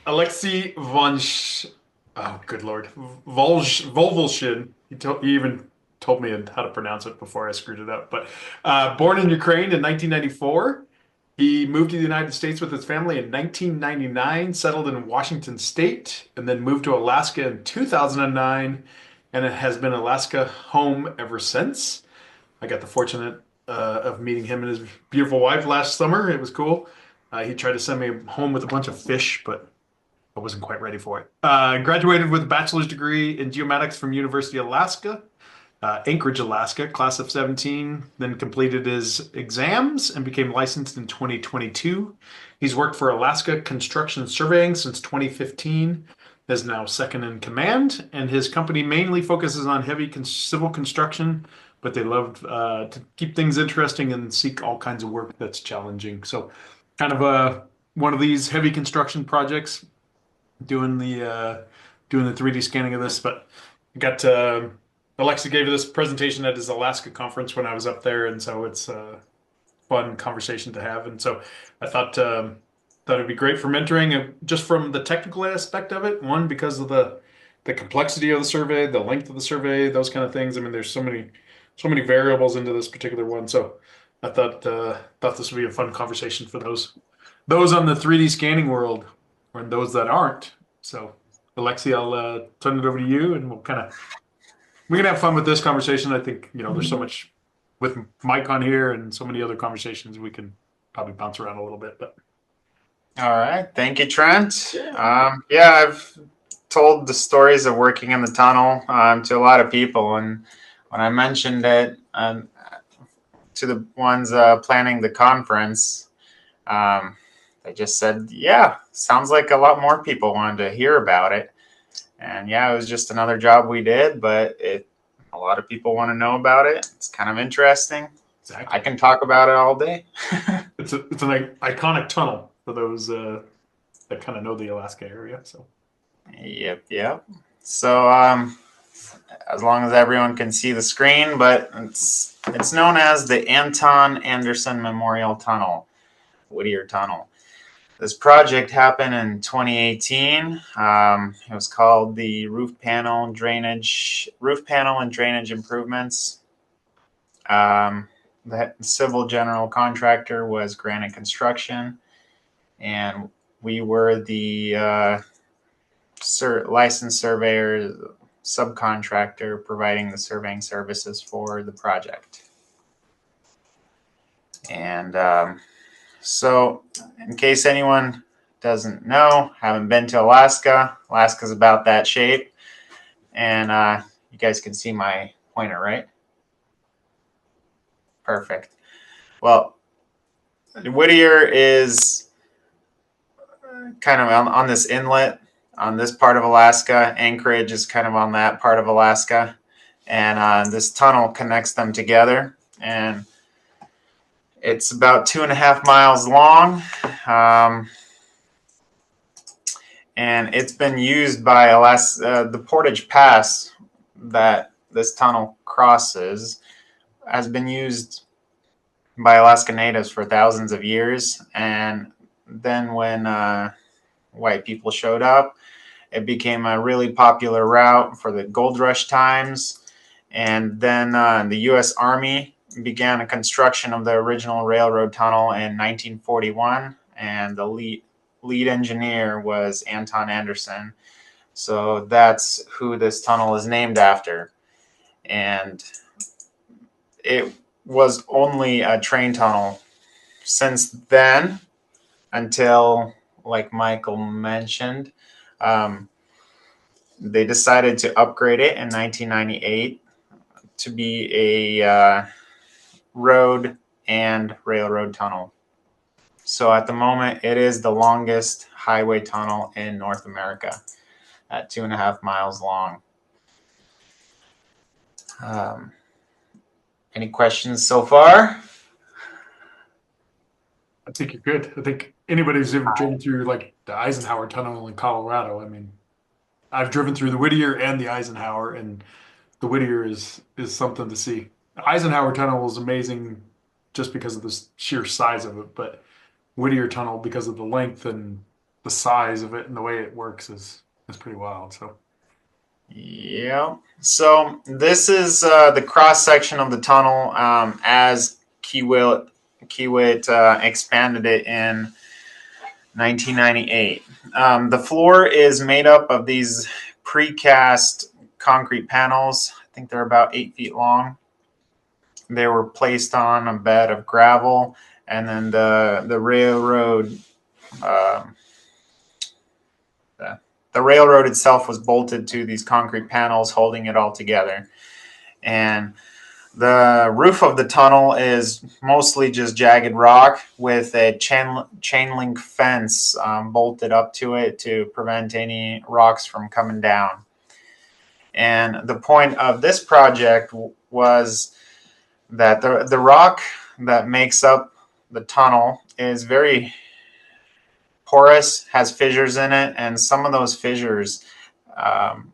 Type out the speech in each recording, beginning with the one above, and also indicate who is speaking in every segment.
Speaker 1: Aleksey oh, good Lord. Voloshin. He even told me how to pronounce it before I screwed it up. But born in Ukraine in 1994, he moved to the United States with his family in 1999, settled in Washington State, and then moved to Alaska in 2009, and it has been Alaska home ever since. I got the fortunate of meeting him and his beautiful wife last summer. It was cool. He tried to send me home with a bunch of fish, but I wasn't quite ready for it. Graduated with a bachelor's degree in geomatics from University of Alaska, Anchorage, Alaska, class of 17. Then completed his exams and became licensed in 2022. He's worked for Alaska Construction Surveying since 2015. Is now second in command, and his company mainly focuses on heavy civil construction, but they love to keep things interesting and seek all kinds of work that's challenging. So, kind of one of these heavy construction projects doing the 3D scanning of this. But I got Alexa gave this presentation at his Alaska conference when I was up there, and so it's a fun conversation to have. And so I thought it'd be great for mentoring, just from the technical aspect of it. One, because of the complexity of the survey, the length of the survey, those kind of things. I mean, there's so many variables into this particular one. So I thought this would be a fun conversation for those on the 3D scanning world, and those that aren't. So, Alexi, I'll turn it over to you, and we can have fun with this conversation. I think there's so much with Mike on here, and so many other conversations we can probably bounce around a little bit. But
Speaker 2: All right. Thank you, Trent. Yeah, I've told the stories of working in the tunnel to a lot of people. And when I mentioned it to the ones planning the conference, um, they just said, yeah, sounds like a lot more people wanted to hear about it. And yeah, it was just another job we did, but a lot of people want to know about it. It's kind of interesting. I
Speaker 1: exactly,
Speaker 2: can talk about it all day.
Speaker 1: it's an iconic tunnel for those that kind of know the Alaska area. So
Speaker 2: Yep, yep. So, as long as everyone can see the screen, but it's known as the Anton Anderson Memorial Tunnel, Whittier Tunnel. This project happened in 2018. It was called the Roof Panel and Drainage Improvements. The civil general contractor was Granite Construction, and we were the licensed surveyor subcontractor providing the surveying services for the project. And so, in case anyone doesn't know, haven't been to Alaska, Alaska's about that shape. And you guys can see my pointer, right? Perfect. Well, Whittier is kind of on this inlet on this part of Alaska. Anchorage is kind of on that part of Alaska. And this tunnel connects them together. And it's about 2.5 miles long. And it's been used by the Portage Pass that this tunnel crosses has been used by Alaska Natives for thousands of years. And then when white people showed up, it became a really popular route for the gold rush times. And then the U.S. Army began a construction of the original railroad tunnel in 1941, and the lead engineer was Anton Anderson. So that's who this tunnel is named after. And it was only a train tunnel since then until, like Michael mentioned, they decided to upgrade it in 1998 to be a road and railroad tunnel. So at the moment, it is the longest highway tunnel in North America at 2.5 miles long. Um, any questions so far?
Speaker 1: I think you're good. I think anybody who's ever driven through like the Eisenhower Tunnel in Colorado, I mean, I've driven through the Whittier and the Eisenhower, and the Whittier is something to see. The Eisenhower Tunnel is amazing just because of the sheer size of it, but Whittier Tunnel because of the length and the size of it and the way it works is pretty wild. So
Speaker 2: Yeah. So this is the cross section of the tunnel as Kiewit expanded it in 1998. The floor is made up of these precast concrete panels. I think they're about 8 feet long. They were placed on a bed of gravel, and then the railroad. Uh, the railroad itself was bolted to these concrete panels holding it all together. And the roof of the tunnel is mostly just jagged rock with a chain link fence bolted up to it to prevent any rocks from coming down. And the point of this project was that the rock that makes up the tunnel is very porous, has fissures in it, and some of those fissures um,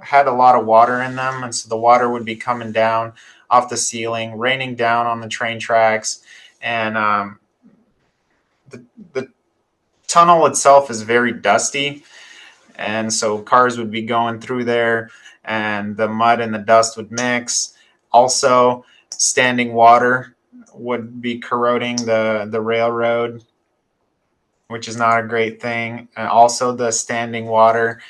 Speaker 2: had a lot of water in them, and so the water would be coming down off the ceiling, raining down on the train tracks, and the tunnel itself is very dusty, and so cars would be going through there, and the mud and the dust would mix. Also, standing water would be corroding the railroad, which is not a great thing. And also, the standing water,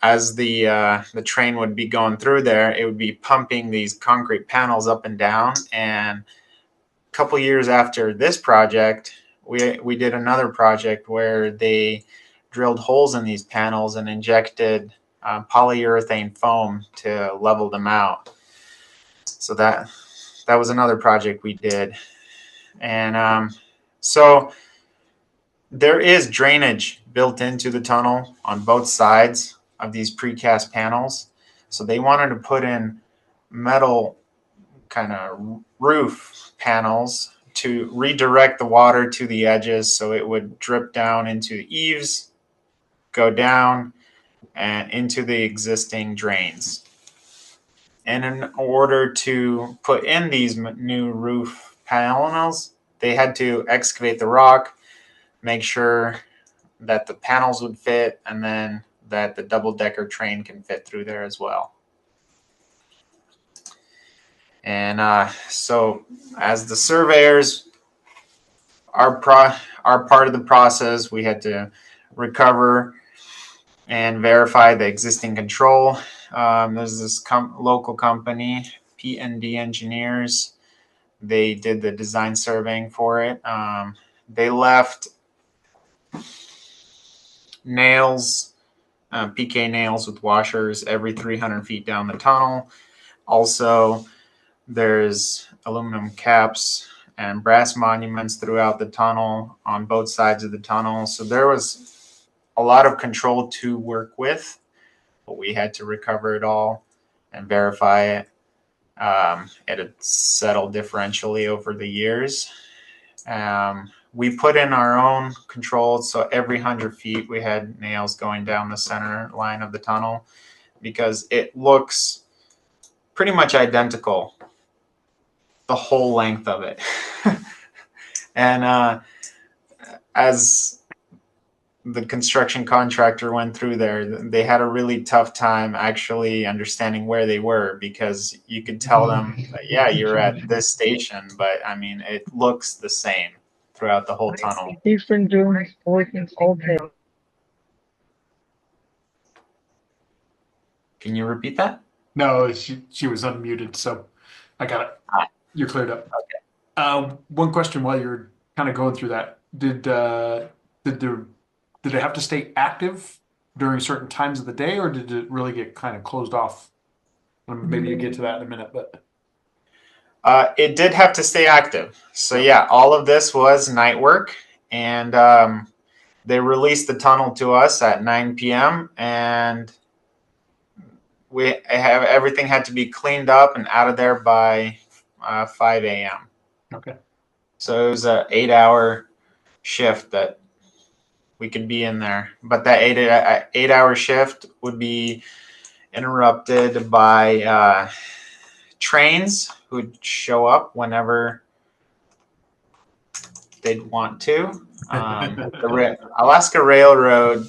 Speaker 2: as the train would be going through there, it would be pumping these concrete panels up and down. And a couple years after this project, we did another project where they drilled holes in these panels and injected polyurethane foam to level them out. So that was another project we did. And so there is drainage built into the tunnel on both sides of these precast panels. So they wanted to put in metal kind of roof panels to redirect the water to the edges so it would drip down into the eaves, go down, and into the existing drains. And in order to put in these new roof panels, they had to excavate the rock, make sure that the panels would fit, and then that the double-decker train can fit through there as well. And so as the surveyors, our part of the process, we had to recover and verify the existing control. There's this local company, P&D Engineers. They did the design surveying for it. They left nails, PK nails with washers every 300 feet down the tunnel. Also, there's aluminum caps and brass monuments throughout the tunnel on both sides of the tunnel. So there was a lot of control to work with, but we had to recover it all and verify it. It had settled differentially over the years. We put in our own controls, so every 100 feet we had nails going down the center line of the tunnel because it looks pretty much identical the whole length of it. And as the construction contractor went through there, they had a really tough time actually understanding where they were because you could tell them, that, yeah, you're at this station, but I mean, it looks the same throughout the whole tunnel.
Speaker 3: Different rooms working all day.
Speaker 2: Can you repeat that?
Speaker 1: no, she was unmuted, so I got it.
Speaker 2: Ah.
Speaker 1: You're cleared up.
Speaker 2: Okay.
Speaker 1: One question while you're kind of going through that: did it have to stay active during certain times of the day, or did it really get kind of closed off? Maybe you get to that in a minute, but
Speaker 2: It did have to stay active. So yeah, all of this was night work, and they released the tunnel to us at 9 p.m. and everything had to be cleaned up and out of there by 5 a.m.
Speaker 1: okay.
Speaker 2: So it was an 8-hour shift that we could be in there, but that 8-hour shift would be interrupted by trains who would show up whenever they'd want to. Alaska Railroad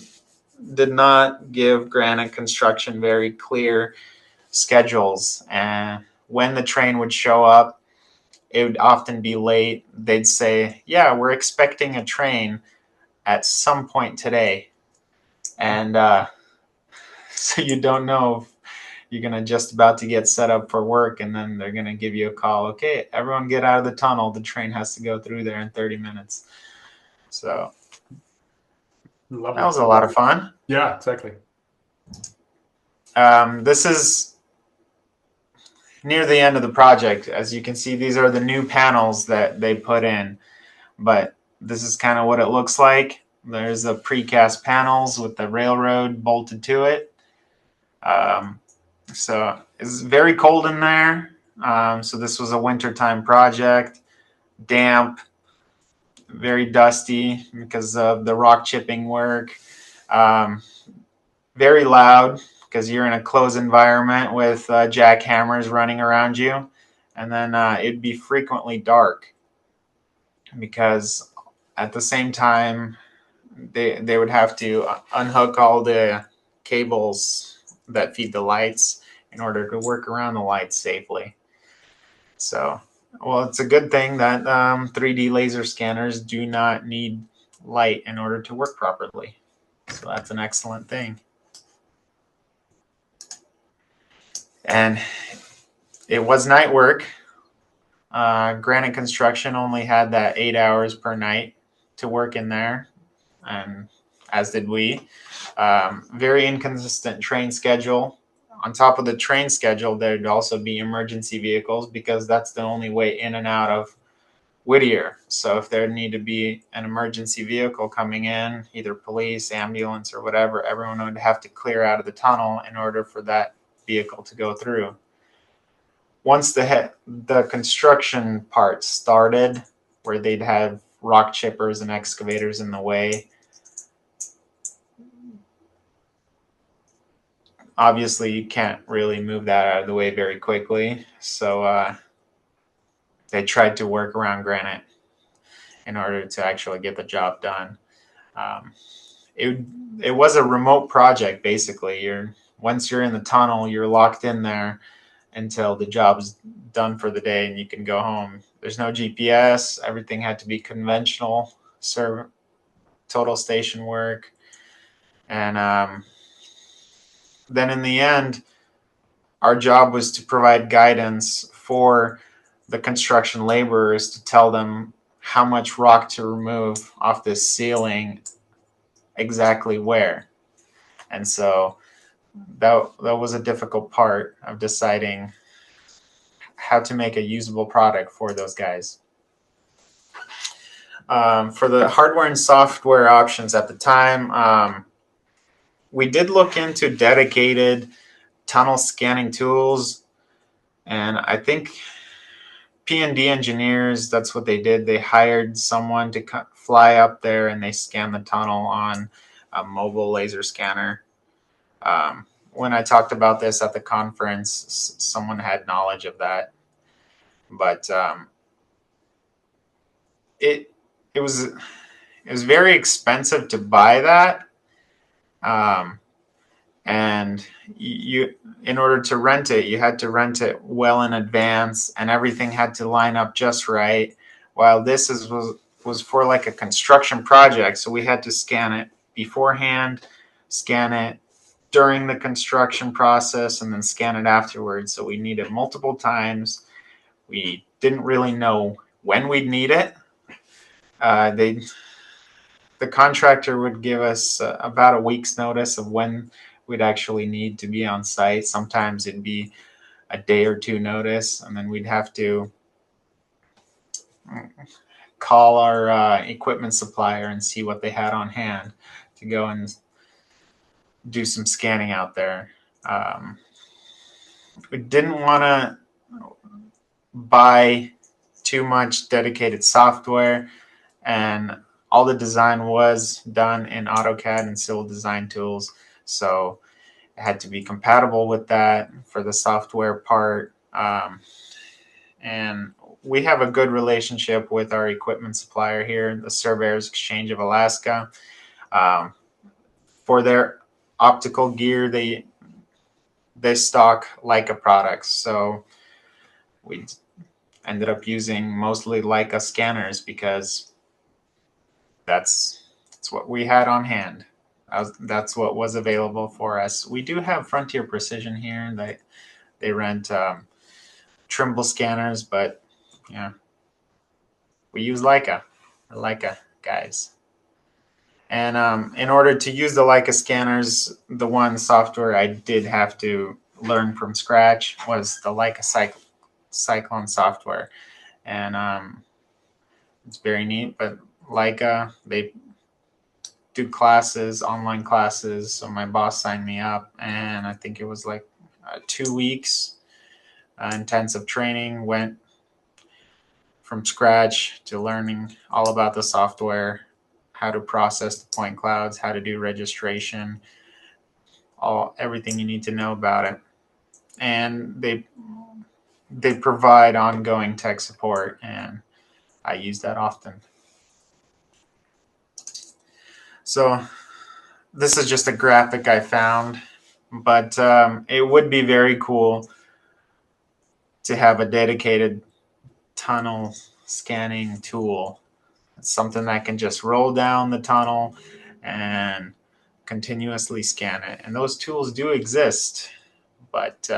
Speaker 2: did not give granite construction very clear schedules, and when the train would show up, it would often be late. They'd say, "Yeah, we're expecting a train at some point today," and so you don't know if you're gonna just about to get set up for work, and then they're gonna give you a call. Okay, everyone get out of the tunnel. The train has to go through there in 30 minutes. So
Speaker 1: Lovely.
Speaker 2: that was a lot of fun.
Speaker 1: Yeah, exactly.
Speaker 2: This is near the end of the project. As you can see, these are the new panels that they put in, but this is kind of what it looks like. There's the precast panels with the railroad bolted to it. So it's very cold in there. So this was a wintertime project, damp, very dusty because of the rock chipping work. Very loud because you're in a closed environment with jackhammers running around you. And then it'd be frequently dark because at the same time they would have to unhook all the cables that feed the lights in order to work around the lights safely. So, well, it's a good thing that 3D laser scanners do not need light in order to work properly. So that's an excellent thing. And it was night work. Granite construction only had that 8 hours per night to work in there, and as did we. Very inconsistent train schedule. On top of the train schedule, there'd also be emergency vehicles because that's the only way in and out of Whittier. So if there need to be an emergency vehicle coming in, either police, ambulance, or whatever, everyone would have to clear out of the tunnel in order for that vehicle to go through. Once the construction part started, where they'd have rock chippers and excavators in the way, obviously you can't really move that out of the way very quickly. So they tried to work around granite in order to actually get the job done. It was a remote project basically. Once you're in the tunnel, you're locked in there until the job's done for the day and you can go home. There's no GPS. Everything had to be conventional, total station work. And then in the end, our job was to provide guidance for the construction laborers to tell them how much rock to remove off this ceiling, exactly where. And so that was a difficult part of deciding how to make a usable product for those guys. For the hardware and software options at the time, we did look into dedicated tunnel scanning tools, and I think P&D engineers, that's what they did. They hired someone to fly up there and they scanned the tunnel on a mobile laser scanner. When I talked about this at the conference, someone had knowledge of that, but it was very expensive to buy that, and you in order to rent it, you had to rent it well in advance, and everything had to line up just right. While this was for like a construction project, so we had to scan it beforehand, scan it during the construction process, and then scan it afterwards. So we need it multiple times. We didn't really know when we'd need it. The contractor would give us about a week's notice of when we'd actually need to be on site. Sometimes it'd be a day or two notice, and then we'd have to call our equipment supplier and see what they had on hand to go and do some scanning out there. We didn't want to buy too much dedicated software, and all the design was done in AutoCAD and Civil Design tools, so it had to be compatible with that for the software part. And we have a good relationship with our equipment supplier here, the Surveyors Exchange of Alaska. For their optical gear, they stock Leica products, so we ended up using mostly Leica scanners because that's what we had on hand. That's what was available for us. We do have Frontier Precision here. They rent Trimble scanners, but yeah, we use Leica, the Leica guys. And in order to use the Leica scanners, the one software I did have to learn from scratch was the Leica Cyclone software. And it's very neat, but Leica, they do classes, online classes. So my boss signed me up, and I think it was like 2 weeks intensive training, went from scratch to learning all about the software, how to process the point clouds, how to do registration, everything you need to know about it. And they provide ongoing tech support, and I use that often. So this is just a graphic I found, but it would be very cool to have a dedicated tunnel scanning tool. It's something that can just roll down the tunnel and continuously scan it. And those tools do exist, but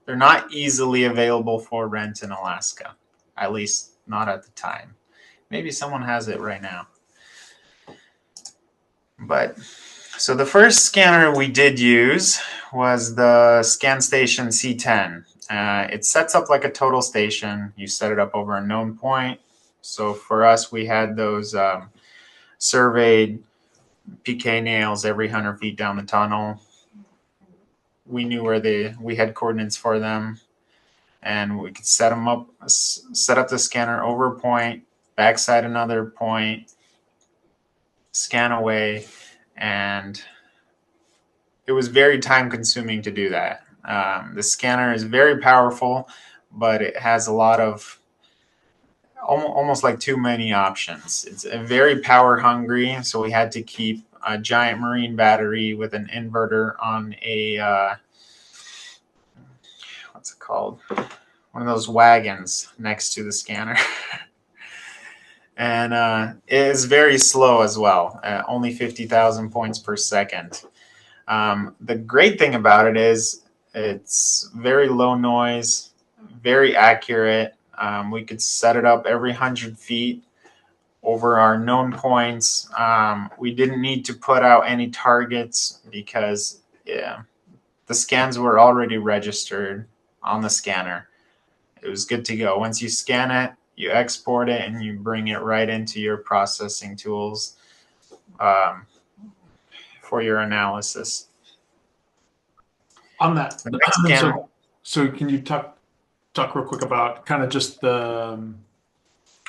Speaker 2: they're not easily available for rent in Alaska, at least not at the time. Maybe someone has it right now. But so the first scanner we did use was the ScanStation C10. It sets up like a total station. You set it up over a known point. So for us, we had those surveyed PK nails every 100 feet down the tunnel. We knew where we had coordinates for them, and we could set up the scanner over a point, backside another point, scan away, and it was very time consuming to do that. The scanner is very powerful, but it has a lot of almost like too many options. It's very power hungry, so we had to keep a giant marine battery with an inverter on a what's it called? One of those wagons next to the scanner. And it is very slow as well, only 50,000 points per second. The great thing about it is it's very low noise, very accurate. We could set it up every 100 feet over our known points. We didn't need to put out any targets because the scans were already registered on the scanner. It was good to go. Once you scan it, you export it, and you bring it right into your processing tools for your analysis.
Speaker 1: On that,
Speaker 2: Scanner.
Speaker 1: so can you talk real quick about kind of just the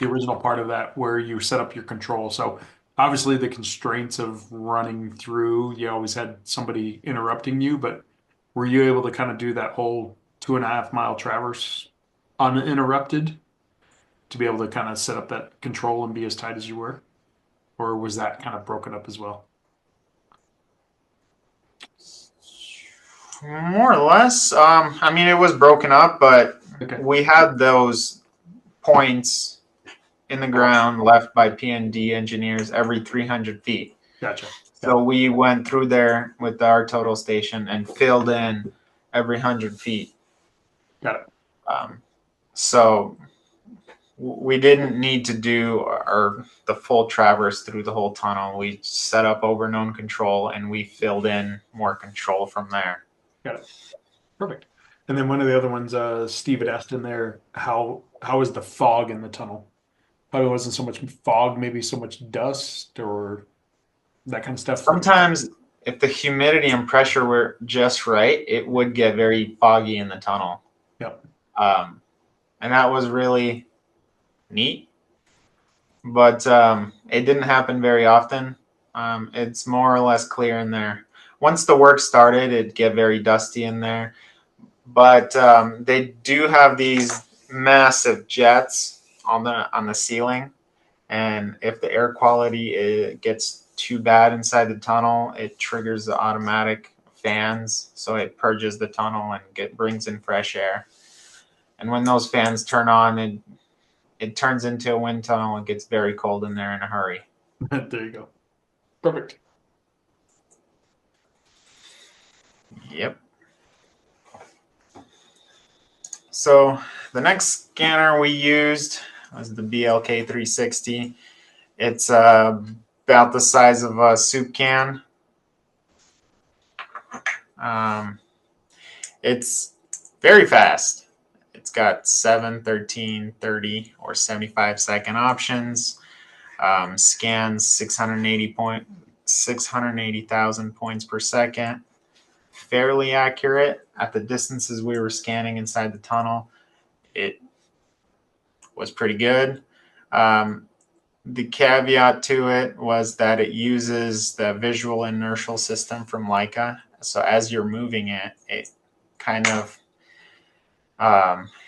Speaker 1: original part of that where you set up your control? So obviously the constraints of running through, you always had somebody interrupting you, but were you able to kind of do that whole 2.5 mile traverse uninterrupted to be able to kind of set up that control and be as tight as you were? Or was that kind of broken up as well?
Speaker 2: More or less. I mean, it was broken up, but
Speaker 1: Okay.
Speaker 2: we had those points in the ground left by P&D engineers every 300 feet.
Speaker 1: Gotcha.
Speaker 2: So we went through there with our total station and filled in every 100 feet.
Speaker 1: Got it.
Speaker 2: So we didn't need to do the full traverse through the whole tunnel. We set up over known control, and we filled in more control from there.
Speaker 1: Got it. Perfect. And then one of the other ones, Steve had asked in there, how is the fog in the tunnel? Probably wasn't so much fog, maybe so much dust or that kind of stuff.
Speaker 2: Sometimes if the humidity and pressure were just right, it would get very foggy in the tunnel.
Speaker 1: Yep.
Speaker 2: And that was really neat, but it didn't happen very often. It's more or less clear in there. Once the work started, it'd get very dusty in there. But they do have these massive jets on the ceiling, and if the air quality gets too bad inside the tunnel, it triggers the automatic fans, so it purges the tunnel and brings in fresh air. And when those fans turn on, it turns into a wind tunnel and gets very cold in there in a hurry.
Speaker 1: There you go. Perfect.
Speaker 2: Yep. So the next scanner we used was the BLK 360. It's about the size of a soup can. It's very fast. It's got 7, 13, 30, or 75-second options. Scans 680,000 points per second. Fairly accurate at the distances we were scanning inside the tunnel. It was pretty good. The caveat to it was that it uses the visual inertial system from Leica. So as you're moving it, it kind of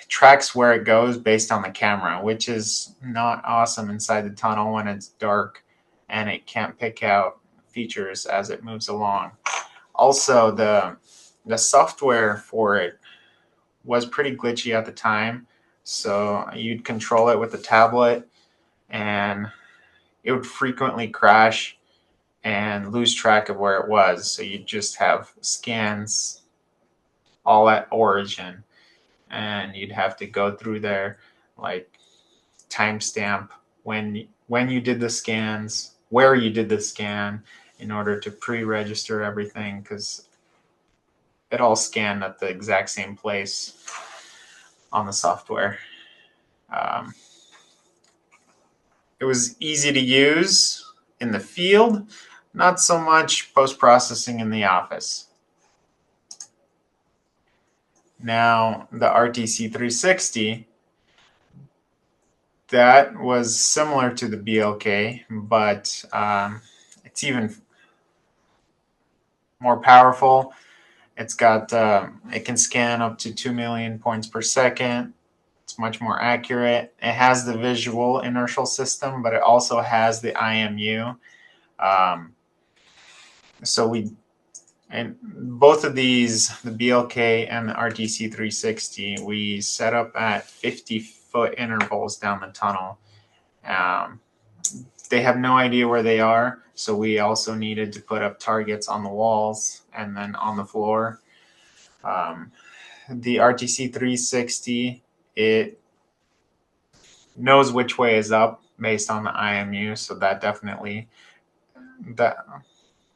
Speaker 2: tracks where it goes based on the camera, which is not awesome inside the tunnel when it's dark and it can't pick out features as it moves along. Also, the software for it was pretty glitchy at the time, so you'd control it with a tablet and it would frequently crash and lose track of where it was. So you'd just have scans all at origin, and you'd have to go through there, like timestamp when you did the scans, where you did the scan, in order to pre-register everything, because it all scanned at the exact same place on the software. It was easy to use in the field, not so much post-processing in the office. Now, the RTC 360, that was similar to the BLK, but it's even more powerful. It's got, it can scan up to 2 million points per second. It's much more accurate. It has the visual inertial system, but it also has the IMU. And both of these, the BLK and the RTC 360, we set up at 50-foot intervals down the tunnel. They have no idea where they are, so we also needed to put up targets on the walls and then on the floor. The RTC 360, it knows which way is up based on the IMU, so that definitely, that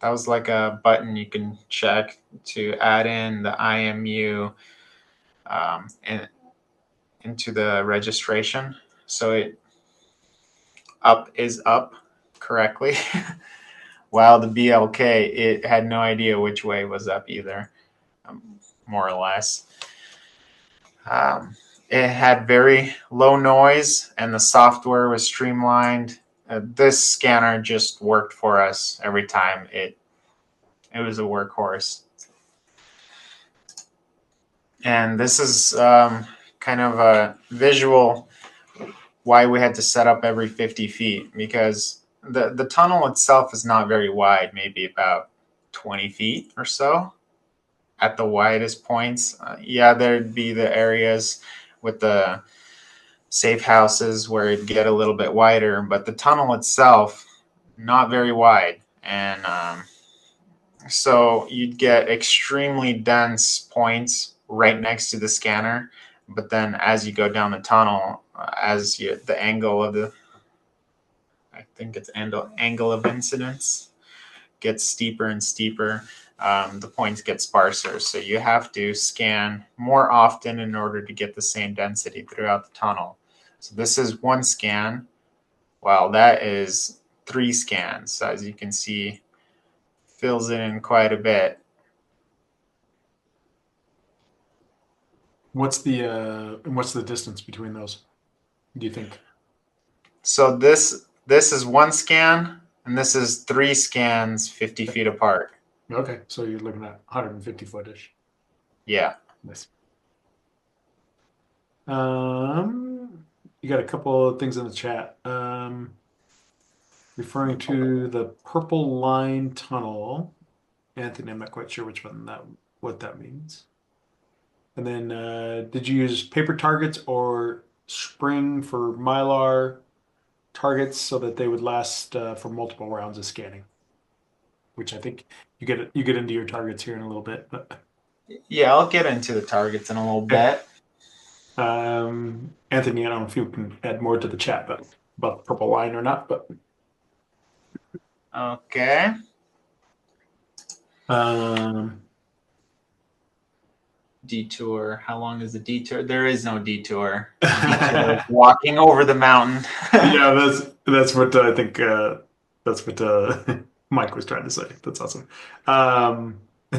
Speaker 2: was like a button you can check to add in the IMU into the registration. So it up is up correctly, while the BLK, it had no idea which way was up either, more or less. It had very low noise and the software was streamlined. This scanner just worked for us every time. It was a workhorse. And this is kind of a visual why we had to set up every 50 feet, because the tunnel itself is not very wide, maybe about 20 feet or so at the widest points. Yeah, there'd be the areas with the safe houses where it'd get a little bit wider, but the tunnel itself, not very wide. And so you'd get extremely dense points right next to the scanner, but then as you go down the tunnel, the angle of the, I think it's angle of incidence gets steeper and steeper, the points get sparser. So you have to scan more often in order to get the same density throughout the tunnel. So this is one scan, while that is 3 scans. So as you can see, fills it in quite a bit.
Speaker 1: What's the distance between those, do you think?
Speaker 2: So this is one scan, and this is 3 scans 50 feet apart.
Speaker 1: Okay, so you're looking at 150 footish.
Speaker 2: Yeah.
Speaker 1: Nice. You got a couple of things in the chat. Referring to the Purple Line Tunnel. Anthony, I'm not quite sure what that means. And then, did you use paper targets or spring for Mylar targets so that they would last for multiple rounds of scanning? Which I think you get into your targets here in a little bit. But
Speaker 2: Yeah, I'll get into the targets in a little
Speaker 1: okay.
Speaker 2: bit.
Speaker 1: Anthony, I don't know if you can add more to the chat, but about the purple line or not. But
Speaker 2: Okay.
Speaker 1: um,
Speaker 2: Detour. How long is the detour? There is no detour. Detour is walking over the mountain.
Speaker 1: yeah, that's what I think. That's what Mike was trying to say. That's awesome.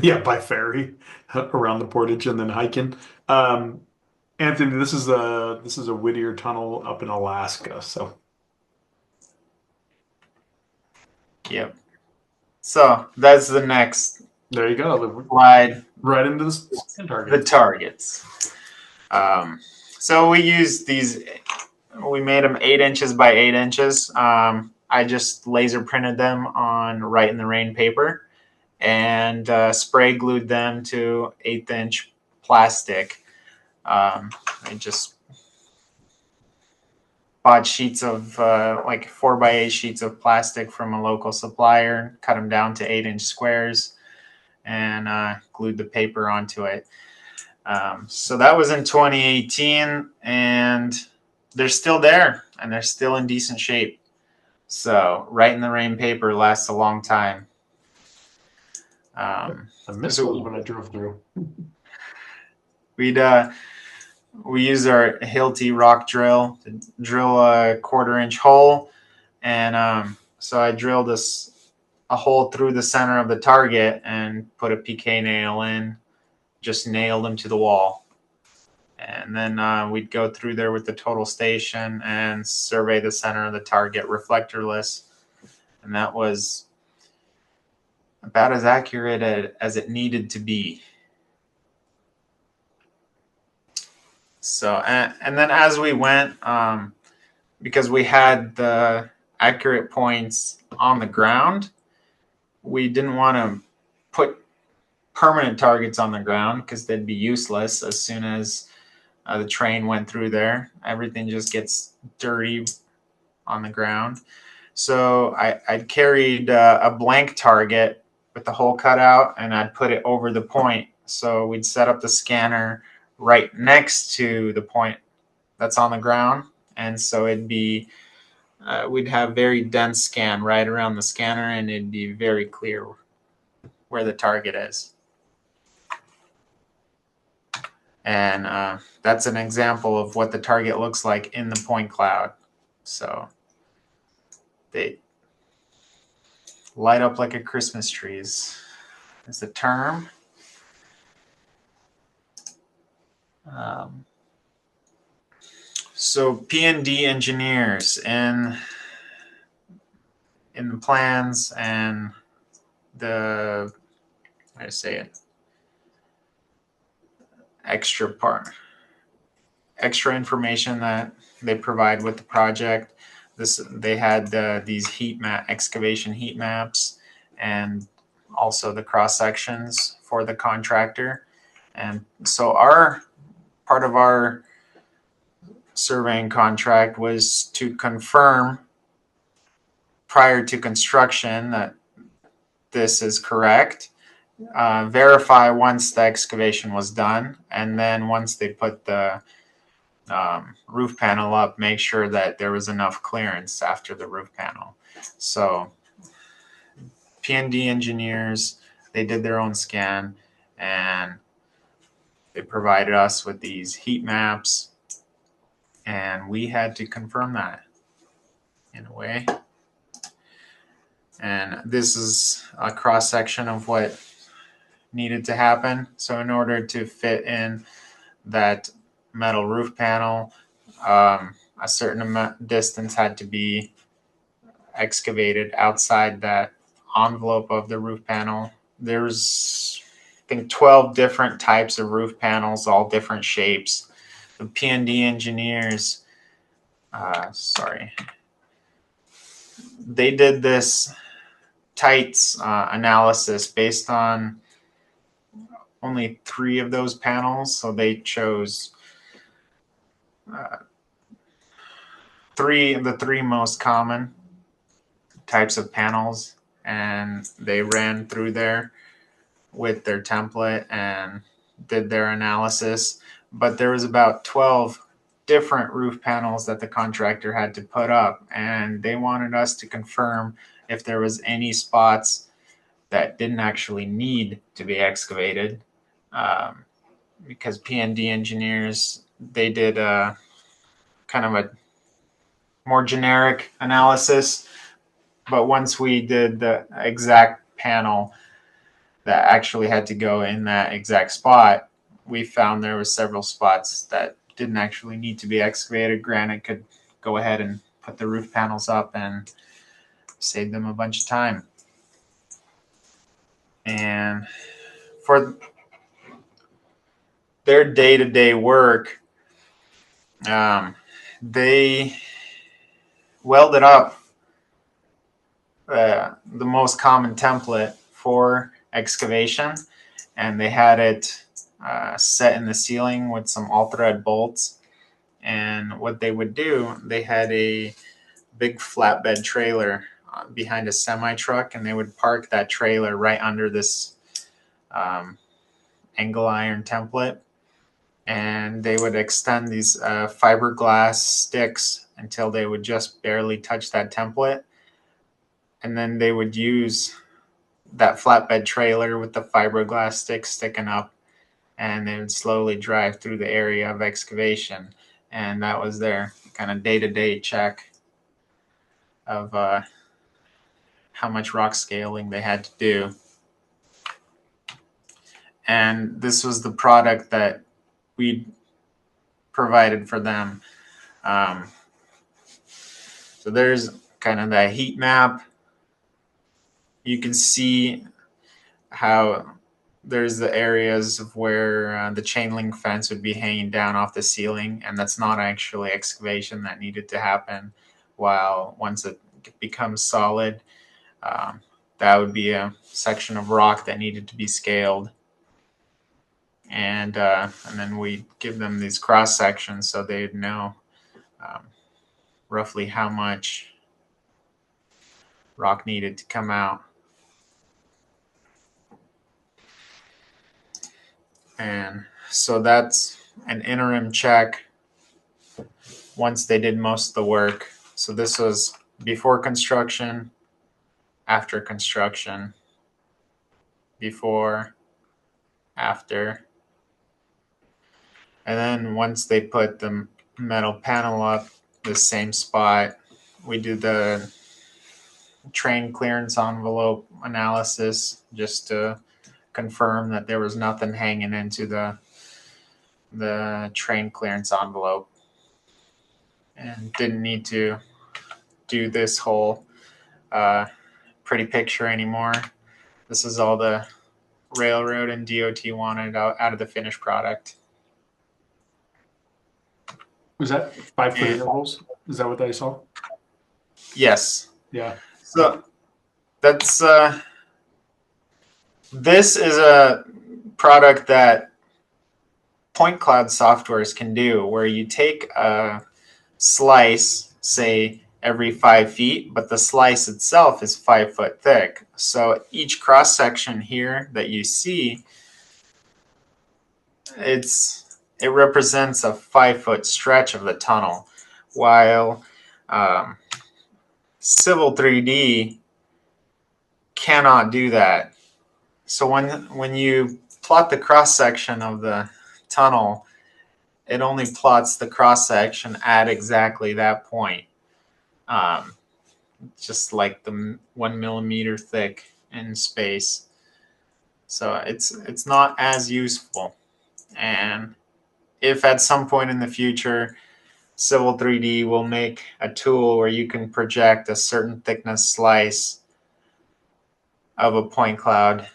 Speaker 1: Yeah, by ferry around the portage and then hiking. Um, Anthony, this is a Whittier tunnel up in Alaska. So
Speaker 2: Yep. So that's the next
Speaker 1: there you go.
Speaker 2: slide.
Speaker 1: Right into the
Speaker 2: The
Speaker 1: target.
Speaker 2: targets. So we used these. We made them 8 inches by 8 inches. I just laser printed them on Right in the Rain paper and spray glued them to 1/8 inch plastic. I just bought sheets of like 4x8 sheets of plastic from a local supplier, cut them down to 8 inch squares, and glued the paper onto it. So that was in 2018, and they're still there, and they're still in decent shape. So Right in the Rain paper lasts a long time.
Speaker 1: I missed those when I drove through.
Speaker 2: We use our Hilti rock drill to drill a 1/4 inch hole, and so I drilled a hole through the center of the target and put a PK nail in, just nailed them to the wall. And then we'd go through there with the total station and survey the center of the target reflectorless. And that was about as accurate as it needed to be. So, and then as we went, because we had the accurate points on the ground, we didn't want to put permanent targets on the ground because they'd be useless as soon as the train went through there. Everything just gets dirty on the ground. So I'd carried a blank target with the hole cut out, and I'd put it over the point. So we'd set up the scanner right next to the point that's on the ground. And so it'd be, we'd have very dense scan right around the scanner, and it'd be very clear where the target is. And that's an example of what the target looks like in the point cloud. So they light up like a Christmas tree is the term. So P&D engineers in the plans and the, how to say it, extra information that they provide with the project. They had these excavation heat maps, and also the cross sections for the contractor. And so part of our surveying contract was to confirm prior to construction that this is correct, verify once the excavation was done, and then once they put the roof panel up, make sure that there was enough clearance after the roof panel. So P&D engineers, they did their own scan, and they provided us with these heat maps, and we had to confirm that in a way. And this is a cross section of what needed to happen. So in order to fit in that metal roof panel, a certain distance had to be excavated outside that envelope of the roof panel. There's, I think, 12 different types of roof panels, all different shapes. the P&D engineers, they did this tights analysis based on only 3 of those panels. So they chose the three most common types of panels, and they ran through there with their template and did their analysis. But there was about 12 different roof panels that the contractor had to put up, and they wanted us to confirm if there was any spots that didn't actually need to be excavated, because P&D engineers, they did kind of a more generic analysis. But once we did the exact panel that actually had to go in that exact spot, we found there was several spots that didn't actually need to be excavated. Granite could go ahead and put the roof panels up and save them a bunch of time. And for their day-to-day work, they welded up the most common template for excavation, and they had it set in the ceiling with some all-thread bolts. And what they would do, they had a big flatbed trailer behind a semi-truck, and they would park that trailer right under this angle iron template, and they would extend these fiberglass sticks until they would just barely touch that template. And then they would use that flatbed trailer with the fiberglass sticks sticking up, and they would slowly drive through the area of excavation. And that was their kind of day-to-day check of how much rock scaling they had to do. And this was the product that we provided for them. So there's kind of that heat map. You can see how there's the areas of where the chain link fence would be hanging down off the ceiling, and that's not actually excavation that needed to happen. While once it becomes solid, that would be a section of rock that needed to be scaled. And then we give them these cross sections so they'd know roughly how much rock needed to come out. And so that's an interim check once they did most of the work. So this was before construction, after construction, before, after. And then once they put the metal panel up the same spot, we do the train clearance envelope analysis just to confirm that there was nothing hanging into the train clearance envelope, and didn't need to do this whole pretty picture anymore. This is all the railroad and DOT wanted out of the finished product.
Speaker 1: Was that 5-foot intervals? Is that what I saw?
Speaker 2: Yes.
Speaker 1: Yeah.
Speaker 2: So that's this is a product that point cloud softwares can do, where you take a slice, say every 5 feet, but the slice itself is 5 foot thick. So each cross section here that you see, it represents a 5 foot stretch of the tunnel, while Civil 3D cannot do that. So when you plot the cross section of the tunnel, it only plots the cross section at exactly that point, just like the 1 millimeter thick in space. So it's not as useful. And if at some point in the future Civil 3D will make a tool where you can project a certain thickness slice of a point cloud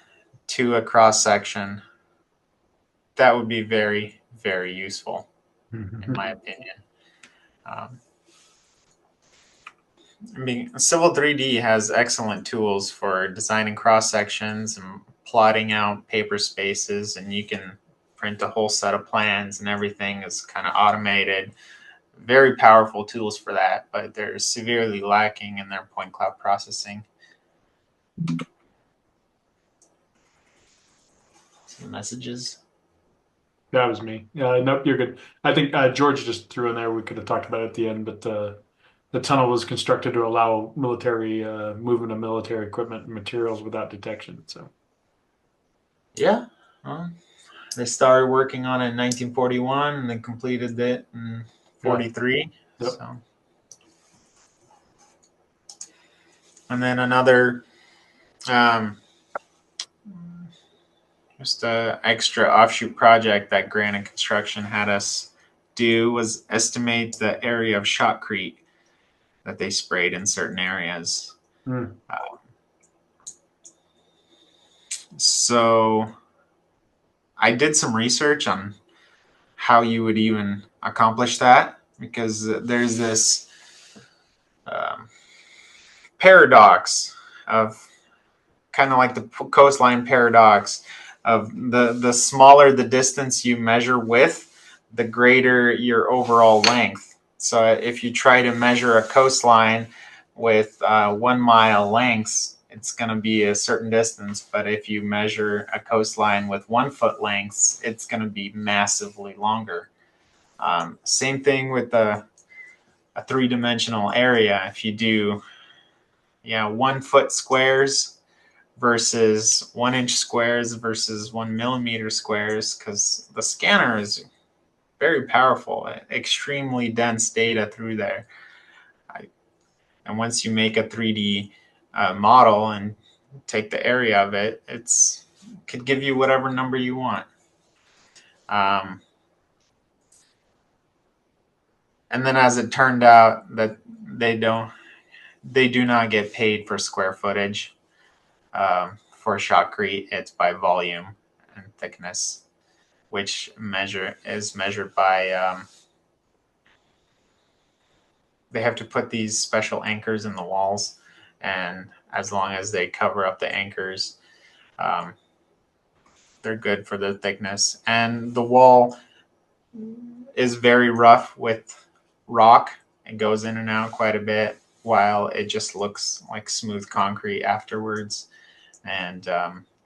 Speaker 2: to a cross section, that would be very, very useful. in my opinion. I mean, Civil 3D has excellent tools for designing cross sections and plotting out paper spaces, and you can print a whole set of plans, and everything is kind of automated. Very powerful tools for that, but they're severely lacking in their point cloud processing. Some messages.
Speaker 1: That was me. Nope, you're good. I think George just threw in there. We could have talked about it at the end, but the tunnel was constructed to allow military movement of military equipment and materials without detection. So,
Speaker 2: Yeah. Well, they started working on it in 1941 and then completed it in 43.
Speaker 1: Yep.
Speaker 2: So, and then another just a extra offshoot project that Granite Construction had us do was estimate the area of shotcrete that they sprayed in certain areas. So I did some research on how you would even accomplish that, because there's this paradox of kind of like the coastline paradox of the smaller the distance you measure with, the greater your overall length. So if you try to measure a coastline with 1 mile lengths, it's going to be a certain distance. But if you measure a coastline with 1 foot lengths, it's going to be massively longer. Same thing with a 3-dimensional area. If you do 1 foot squares versus 1 inch squares versus 1 millimeter squares, because the scanner is very powerful, extremely dense data through there. And once you make a 3D model and take the area of it, could give you whatever number you want. And then as it turned out that they do not get paid for square footage. For shotcrete, it's by volume and thickness, which is measured by. They have to put these special anchors in the walls, and as long as they cover up the anchors, they're good for the thickness. And the wall is very rough with rock. It goes in and out quite a bit, while it just looks like smooth concrete afterwards. And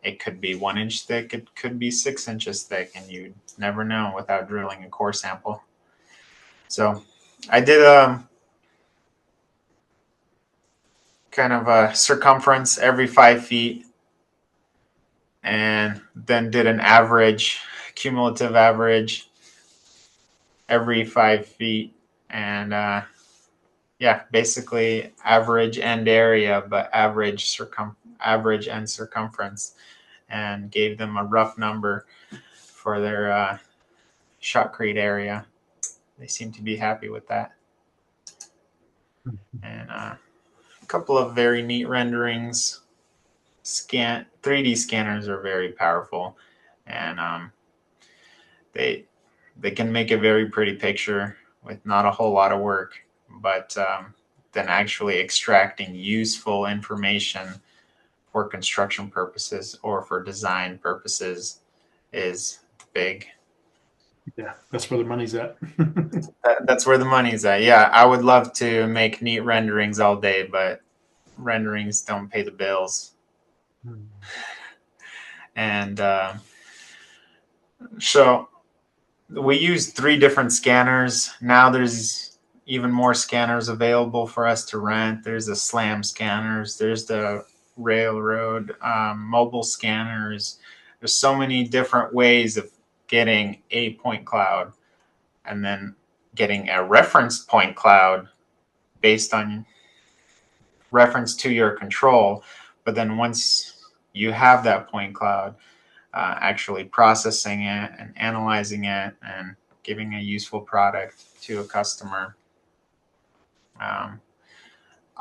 Speaker 2: it could be 1 inch thick, it could be 6 inches thick, and you'd never know without drilling a core sample. So I did a kind of a circumference every 5 feet, and then did an cumulative average every 5 feet, and basically average end area, but average end circumference, and gave them a rough number for their shotcrete area. They seem to be happy with that. And a couple of very neat renderings. 3D scanners are very powerful, and they can make a very pretty picture with not a whole lot of work, but then actually extracting useful information for construction purposes or for design purposes is big.
Speaker 1: Yeah, that's where the money's at.
Speaker 2: That's where the money's at. Yeah, I would love to make neat renderings all day, but renderings don't pay the bills. And so we use 3 different scanners. Now there's even more scanners available for us to rent. There's the SLAM scanners. There's the railroad mobile scanners. There's so many different ways of getting a point cloud, and then getting a reference point cloud based on reference to your control. But then once you have that point cloud, actually processing it and analyzing it and giving a useful product to a customer.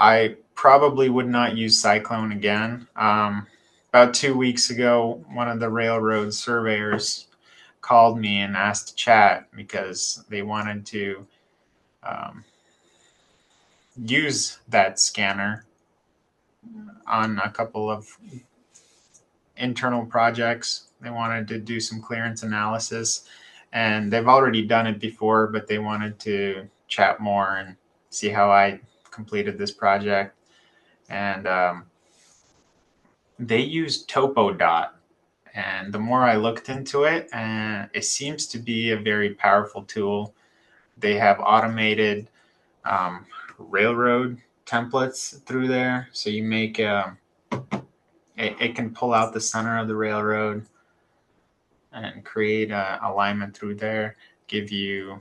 Speaker 2: I probably would not use Cyclone again. About 2 weeks ago, one of the railroad surveyors called me and asked to chat because they wanted to use that scanner on a couple of internal projects. They wanted to do some clearance analysis, and they've already done it before, but they wanted to chat more and see how I completed this project. And they use TopoDot. And the more I looked into it, it seems to be a very powerful tool. They have automated railroad templates through there. So you make it can pull out the center of the railroad and create a alignment through there, give you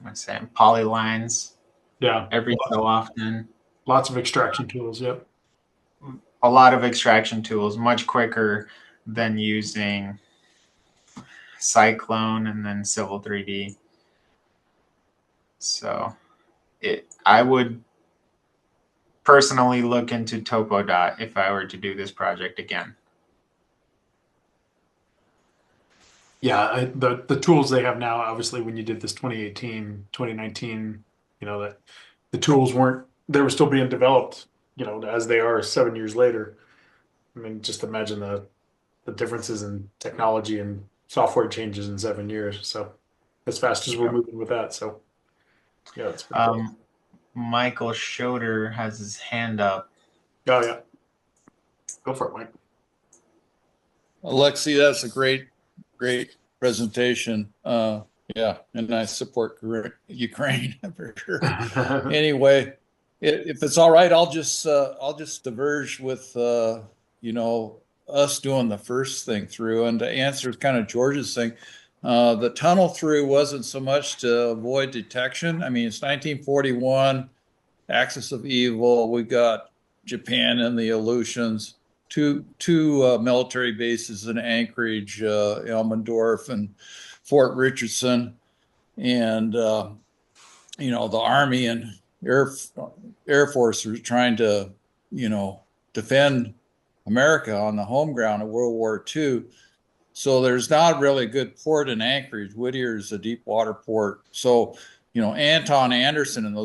Speaker 2: let's say polylines
Speaker 1: Yeah.
Speaker 2: every so often.
Speaker 1: Lots of extraction tools. Yep.
Speaker 2: A lot of extraction tools, much quicker than using Cyclone and then Civil 3D. So I would personally look into TopoDot if I were to do this project again.
Speaker 1: Yeah, the tools they have now, obviously, when you did this 2018, 2019, that the tools they were still being developed, as they are 7 years later. I mean, just imagine the differences in technology and software changes in 7 years. So as fast as we're moving with that. So yeah, it's pretty cool.
Speaker 2: Michael Schroeder has his hand up.
Speaker 1: Oh yeah. Go for it, Mike.
Speaker 4: Aleksey, that's a great presentation. Yeah, and I support Ukraine for sure. Anyway, if it's all right, I'll just diverge with us doing the first thing through, and to answer kind of George's thing. The tunnel through wasn't so much to avoid detection. I mean, it's 1941, axis of evil. We got Japan and the Aleutians. Two military bases in Anchorage, Elmendorf and Fort Richardson, and the Army and Air Force were trying to defend America on the home ground of World War II. So there's not really a good port in Anchorage. Whittier is a deep water port. So Anton Anderson and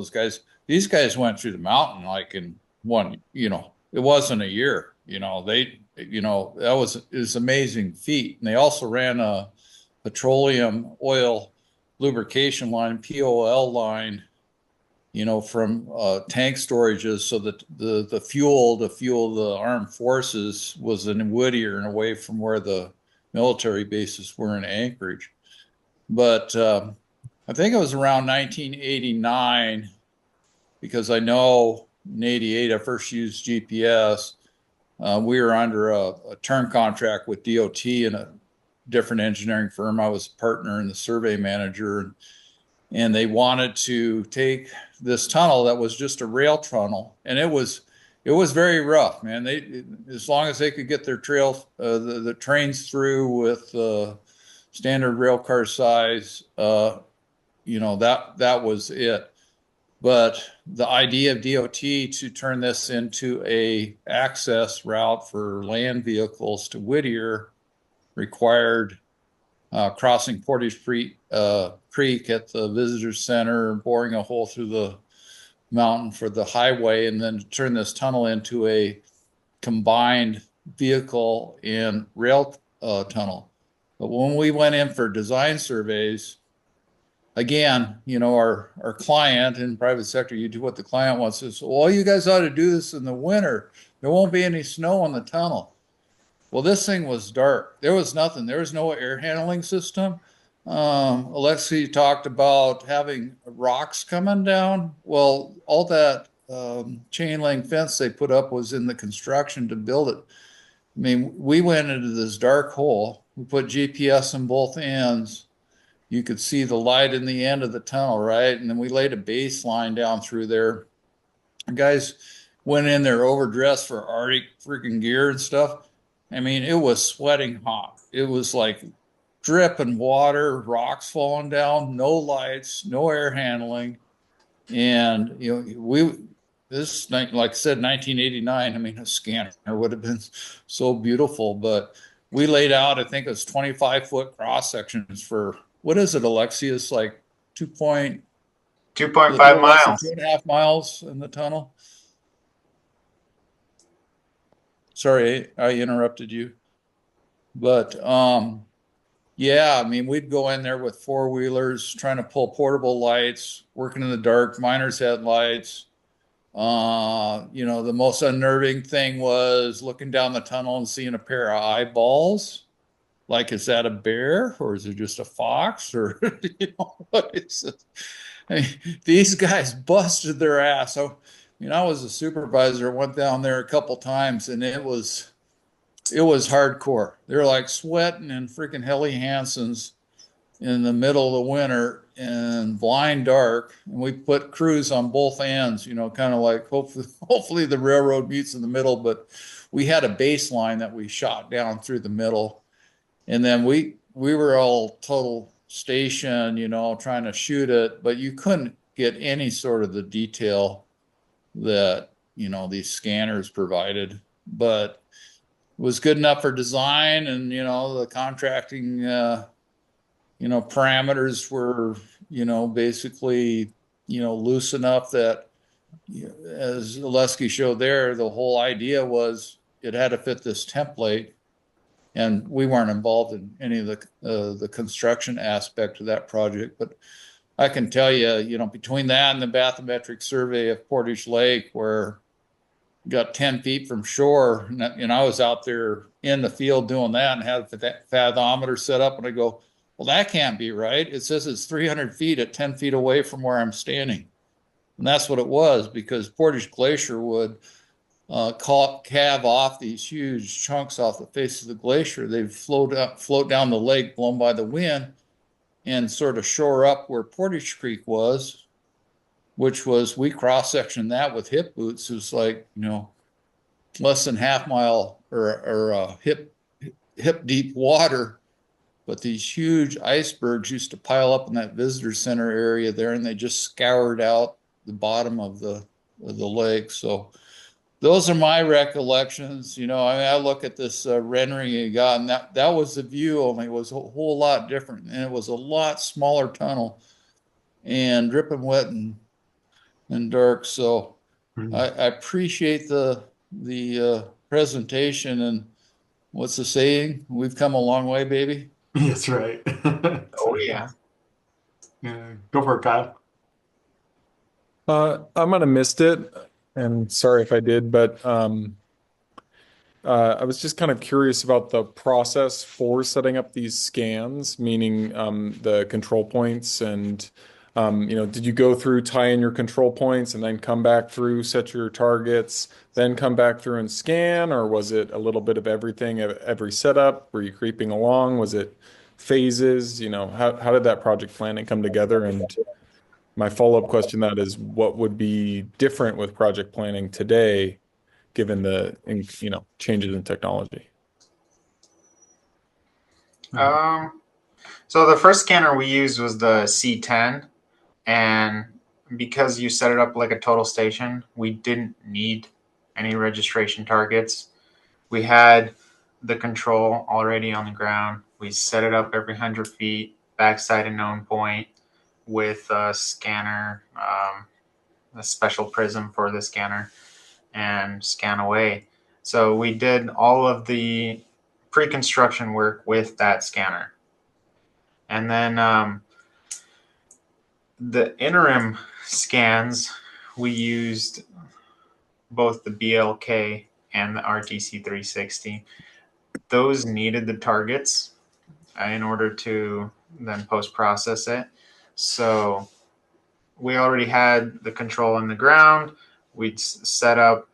Speaker 4: these guys went through the mountain like in one. It wasn't a year. That was amazing feat. And they also ran a petroleum oil lubrication line, POL line, from tank storages, so that the fuel to fuel the armed forces was in Whittier and away from where the military bases were in Anchorage. But I think it was around 1989, because I know in 88 I first used GPS. We were under a term contract with DOT and a different engineering firm. I was a partner and the survey manager, and they wanted to take this tunnel that was just a rail tunnel, and it was very rough, man. As long as they could get their the trains through with standard rail car size, that was it. But the idea of DOT to turn this into a access route for land vehicles to Whittier required crossing Portage Creek at the visitor center, boring a hole through the mountain for the highway, and then turn this tunnel into a combined vehicle and rail tunnel. But when we went in for design surveys, again, our client in private sector, you do what the client wants. Says, well, you guys ought to do this in the winter. There won't be any snow on the tunnel. Well, this thing was dark. There was nothing. There was no air handling system. Aleksey talked about having rocks coming down. Well, all that chain link fence they put up was in the construction to build it. I mean, we went into this dark hole. We put GPS in both ends. You could see the light in the end of the tunnel, right? And then we laid a baseline down through there. The guys went in there overdressed for Arctic freaking gear and stuff. I mean, it was sweating hot. It was like dripping water, rocks falling down, no lights, no air handling. And, this, like I said, 1989. I mean, a scanner would have been so beautiful, but we laid out, I think it was 25-foot cross sections for, what is it, Aleksey? It's like
Speaker 2: 2.5
Speaker 4: little less than
Speaker 2: miles.
Speaker 4: 2.5 miles in the tunnel. Sorry, I interrupted you. But yeah, I mean, we'd go in there with four-wheelers trying to pull portable lights, working in the dark, miners had lights. The most unnerving thing was looking down the tunnel and seeing a pair of eyeballs. Like, is that a bear or is it just a fox or what is it? I mean, these guys busted their ass. So, I was a supervisor, went down there a couple times, and it was hardcore. They're like sweating in freaking Helly Hansen's in the middle of the winter and blind dark. And we put crews on both ends, kind of like hopefully the railroad meets in the middle, but we had a baseline that we shot down through the middle. And then we were all total station, trying to shoot it, but you couldn't get any sort of the detail that, these scanners provided. But it was good enough for design, and the contracting parameters were basically loose enough that, as Aleksey showed there, the whole idea was it had to fit this template, and we weren't involved in any of the construction aspect of that project. But I can tell you, between that and the bathymetric survey of Portage Lake, where got 10 feet from shore, and I was out there in the field doing that and had a fathometer set up, and I go, well, that can't be right. It says it's 300 feet at 10 feet away from where I'm standing. And that's what it was, because Portage Glacier would calve off these huge chunks off the face of the glacier. They'd float down the lake, blown by the wind, and sort of shore up where Portage Creek was, which was, we cross-sectioned that with hip boots. It was like, less than half mile or hip deep water. But these huge icebergs used to pile up in that visitor center area there, and they just scoured out the bottom of the lake. So those are my recollections. I look at this rendering you got, and that was the view, only it was a whole lot different, and it was a lot smaller tunnel and dripping wet and dark. So I appreciate the presentation, and what's the saying? We've come a long way, baby.
Speaker 1: That's right.
Speaker 2: Oh yeah.
Speaker 1: Yeah, go for it, Kyle.
Speaker 5: I might have missed it, and sorry if I did, but I was just kind of curious about the process for setting up these scans, meaning the control points, and did you go through, tie in your control points, and then come back through, set your targets, then come back through and scan, or was it a little bit of everything at every setup? Were you creeping along? Was it phases? How did that project planning come together? And my follow-up question to that is, what would be different with project planning today, given the changes in technology?
Speaker 2: So the first scanner we used was the C10, and because you set it up like a total station, we didn't need any registration targets. We had the control already on the ground. We set it up every 100 feet, backside a known point, with a scanner, a special prism for the scanner, and scan away. So we did all of the pre-construction work with that scanner. And then the interim scans, we used both the BLK and the RTC 360. Those needed the targets in order to then post-process it. So we already had the control on the ground. We'd set up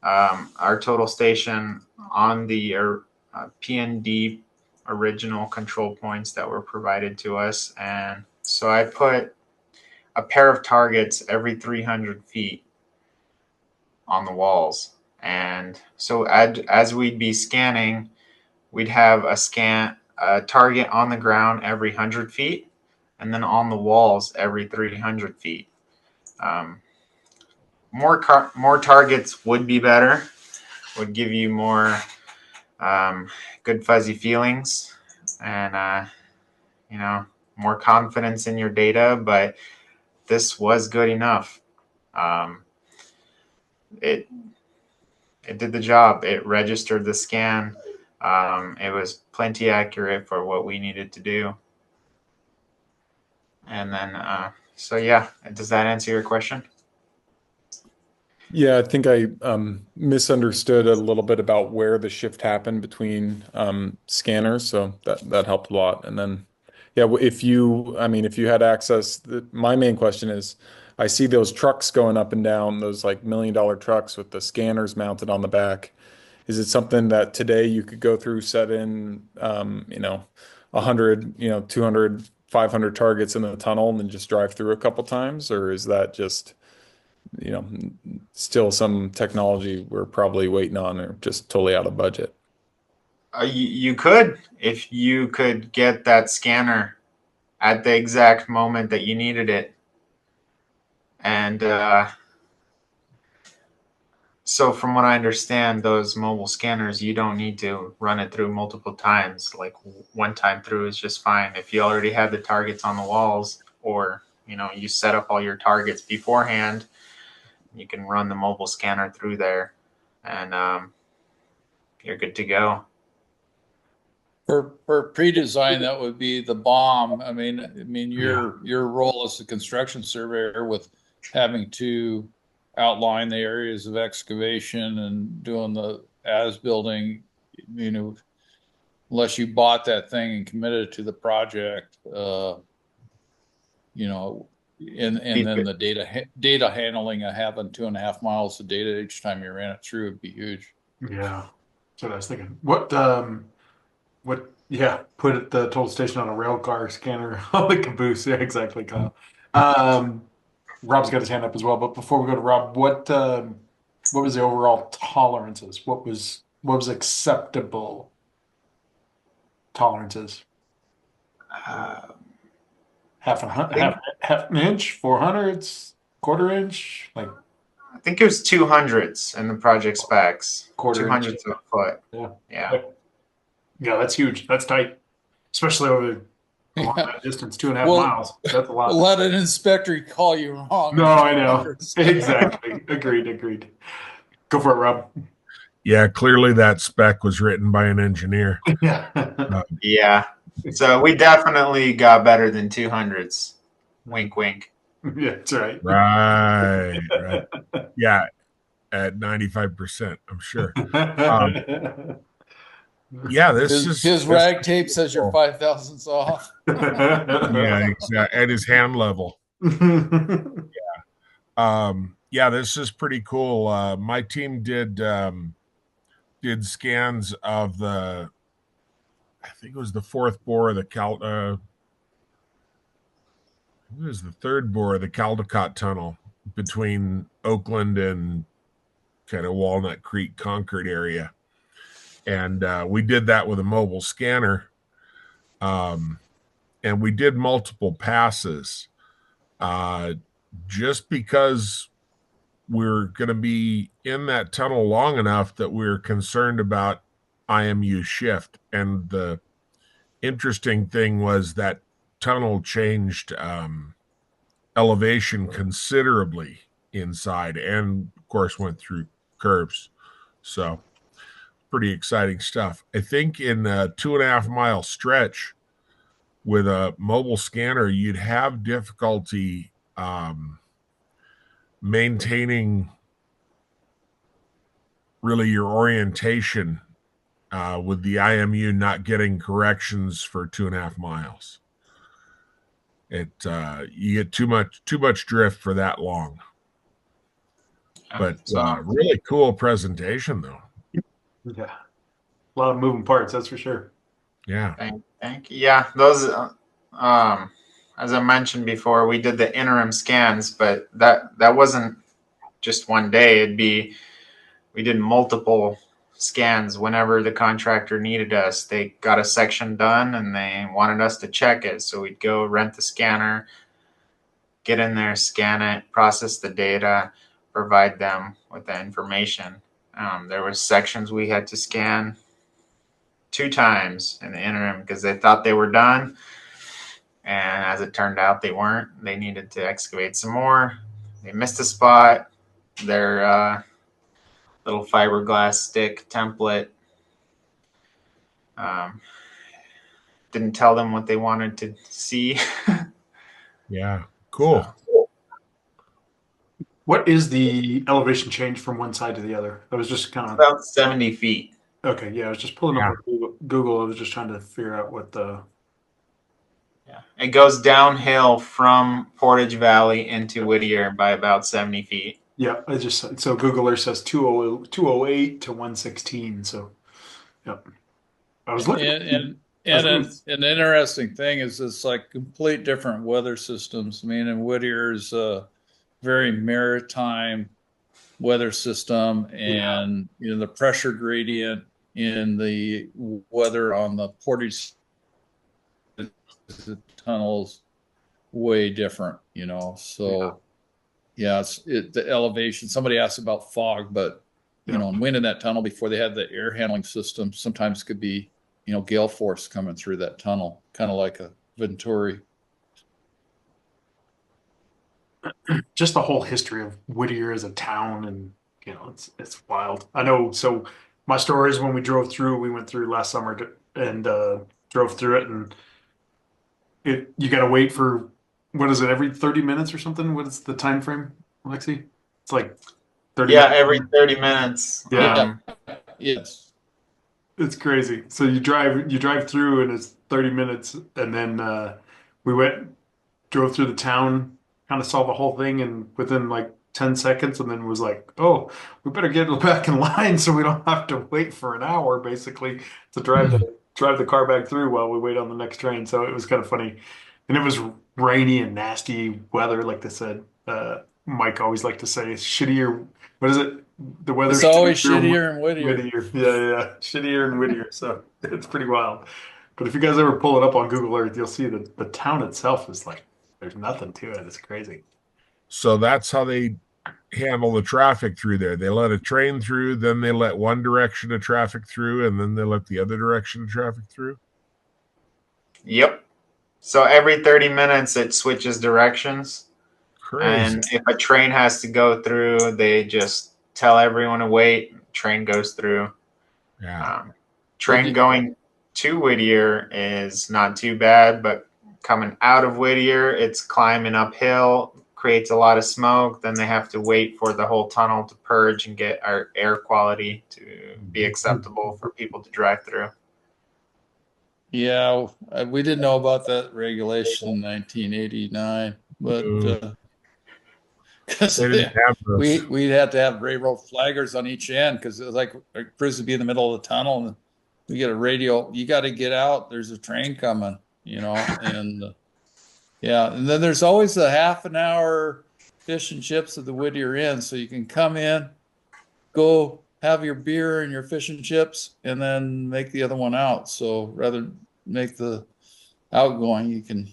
Speaker 2: our total station on the PND original control points that were provided to us. And so I put a pair of targets every 300 feet on the walls. And so as we'd be scanning, we'd have a target on the ground every 100 feet, and then on the walls every 300 feet. more targets would be better. Would give you more good fuzzy feelings and more confidence in your data. But this was good enough. It did the job. It registered the scan. It was plenty accurate for what we needed to do. And then, so yeah, does that answer your question?
Speaker 5: Yeah, I think I misunderstood a little bit about where the shift happened between scanners, so that helped a lot. And then, yeah, if you had access, my main question is, I see those trucks going up and down, those like $1 million trucks with the scanners mounted on the back. Is it something that today you could go through, set in, 100, 200, 500 targets in the tunnel and then just drive through a couple times? Or is that just, still some technology we're probably waiting on or just totally out of budget?
Speaker 2: You could, if you could get that scanner at the exact moment that you needed it. And so from what I understand, those mobile scanners, you don't need to run it through multiple times. Like one time through is just fine. If you already had the targets on the walls, or you set up all your targets beforehand, you can run the mobile scanner through there, and you're good to go.
Speaker 4: For pre-design, that would be the bomb. I mean, your role as a construction surveyor with having to outline the areas of excavation and doing the as building, unless you bought that thing and committed to the project, and then the data handling of having 2.5 miles of data each time you ran it through would be huge.
Speaker 1: Yeah, that's what I was thinking. Put the total station on a rail car scanner on the caboose. Yeah, exactly, Kyle. Rob's got his hand up as well, but before we go to Rob, what was the overall tolerances? What was acceptable tolerances? Half an inch, 400ths, quarter inch, like
Speaker 2: I think it was 200s in the project specs.
Speaker 1: quarter inch.
Speaker 2: 200s of a foot.
Speaker 1: Yeah. Yeah, that's huge. That's tight, especially over that distance, 2.5 miles. That's a lot.
Speaker 4: Let an inspector call you wrong.
Speaker 1: No, I know. Exactly. Agreed. Go for it, Rob.
Speaker 6: Yeah, clearly that spec was written by an engineer.
Speaker 1: Yeah.
Speaker 2: Yeah. So we definitely got better than 200s. Wink, wink.
Speaker 1: Yeah, that's right.
Speaker 6: Right. Yeah, at 95%, I'm sure. Yeah,
Speaker 4: his rag tape says you're 5 thousandths off.
Speaker 6: Yeah, exactly. At his hand level. Yeah, this is pretty cool. My team did scans of I think it was the fourth bore of the it was the third bore of the Caldecott Tunnel between Oakland and kind of Walnut Creek, Concord area. And we did that with a mobile scanner. And we did multiple passes just because we're going to be in that tunnel long enough that we're concerned about IMU shift. And the interesting thing was that tunnel changed elevation considerably inside, and of course went through curves. So pretty exciting stuff. I think in a 2.5 mile stretch with a mobile scanner, you'd have difficulty maintaining really your orientation with the IMU not getting corrections for 2.5 miles. You get too much drift for that long. But really cool presentation though.
Speaker 1: Yeah, a lot of moving parts, that's for sure.
Speaker 2: Yeah. Thank you. Yeah, those as I mentioned before, we did the interim scans, but that wasn't just one day. We did multiple scans whenever the contractor needed us. They got a section done and they wanted us to check it. So we'd go rent the scanner, get in there, scan it, process the data, provide them with the information. There were sections we had to scan 2 times in the interim because they thought they were done. And as it turned out, they weren't. They needed to excavate some more. They missed a spot. Their little fiberglass stick template didn't tell them what they wanted to see.
Speaker 6: Yeah. Cool.
Speaker 2: So,
Speaker 1: What is the elevation change from one side to the other? I was just kind of
Speaker 2: about 70 feet.
Speaker 1: okay. Yeah, I was just pulling up
Speaker 6: Yeah.
Speaker 1: on Google. I was just trying to figure out what the
Speaker 2: Yeah. It goes downhill from Portage Valley into Whittier by about 70 feet.
Speaker 1: yeah. I just so Google Earth says 208 to 116. So yep. I was looking.
Speaker 4: An interesting thing is it's like complete different weather systems. I mean, and Whittier is a very maritime weather system, and the pressure gradient in the weather on the Portage tunnels way different. So yeah, the elevation. Somebody asked about fog, but and wind in that tunnel before they had the air handling system sometimes could be gale force coming through that tunnel, kind of like a Venturi.
Speaker 1: Just the whole history of Whittier as a town, and it's wild. I know. So my story is when we drove through, we went through last summer and drove through it, and you got to wait for what is it, every 30 minutes or something? What is the time frame, Aleksey? It's like 30
Speaker 2: Yeah,
Speaker 1: minutes.
Speaker 2: every 30 minutes.
Speaker 1: Yeah.
Speaker 4: Yes.
Speaker 1: It's crazy. So you drive through and it's 30 minutes, and then we drove through the town, kind of saw the whole thing, and within like 10 seconds, and then was like, oh, we better get back in line so we don't have to wait for an hour basically to drive the car back through while we wait on the next train. So it was kind of funny. And it was rainy and nasty weather, like they said. Mike always liked to say, shittier. What is it? The weather's
Speaker 4: It's always shittier in Whittier.
Speaker 1: Yeah, shittier in Whittier. So it's pretty wild. But if you guys ever pull it up on Google Earth, you'll see that the town itself is like, there's nothing to it. It's crazy.
Speaker 6: So that's how they handle the traffic through there. They let a train through, then they let one direction of traffic through, and then they let the other direction of traffic through.
Speaker 2: Yep. So every 30 minutes it switches directions.
Speaker 6: Crazy.
Speaker 2: And if a train has to go through, they just tell everyone to wait. Train goes through.
Speaker 6: Yeah.
Speaker 2: Train going to Whittier is not too bad, but coming out of Whittier, it's climbing uphill, creates a lot of smoke. Then they have to wait for the whole tunnel to purge and get our air quality to be acceptable for people to drive through.
Speaker 4: Yeah, we didn't know about that regulation in 1989, but because
Speaker 6: They didn't have those.
Speaker 4: we'd have to have railroad flaggers on each end because it was like Chris would be in the middle of the tunnel and we get a radio, you got to get out, there's a train coming, and yeah, and then there's always a half an hour fish and chips at the Whittier Inn, so you can come in, go have your beer and your fish and chips, and then make the other one out. So rather than make the outgoing, you can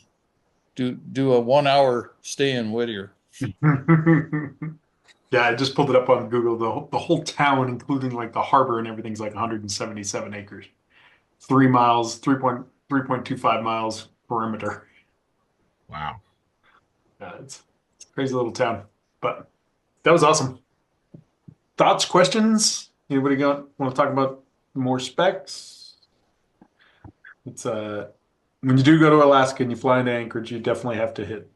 Speaker 4: do a 1 hour stay in Whittier.
Speaker 1: Yeah, I just pulled it up on Google. The whole town, including like the harbor and everything's like 177 acres. 3 miles, 3.25 miles perimeter.
Speaker 6: Wow.
Speaker 1: Yeah, it's a crazy little town. But that was awesome. Thoughts, questions? Anybody want to talk about more specs? It's when you do go to Alaska and you fly into Anchorage, you definitely have to hit,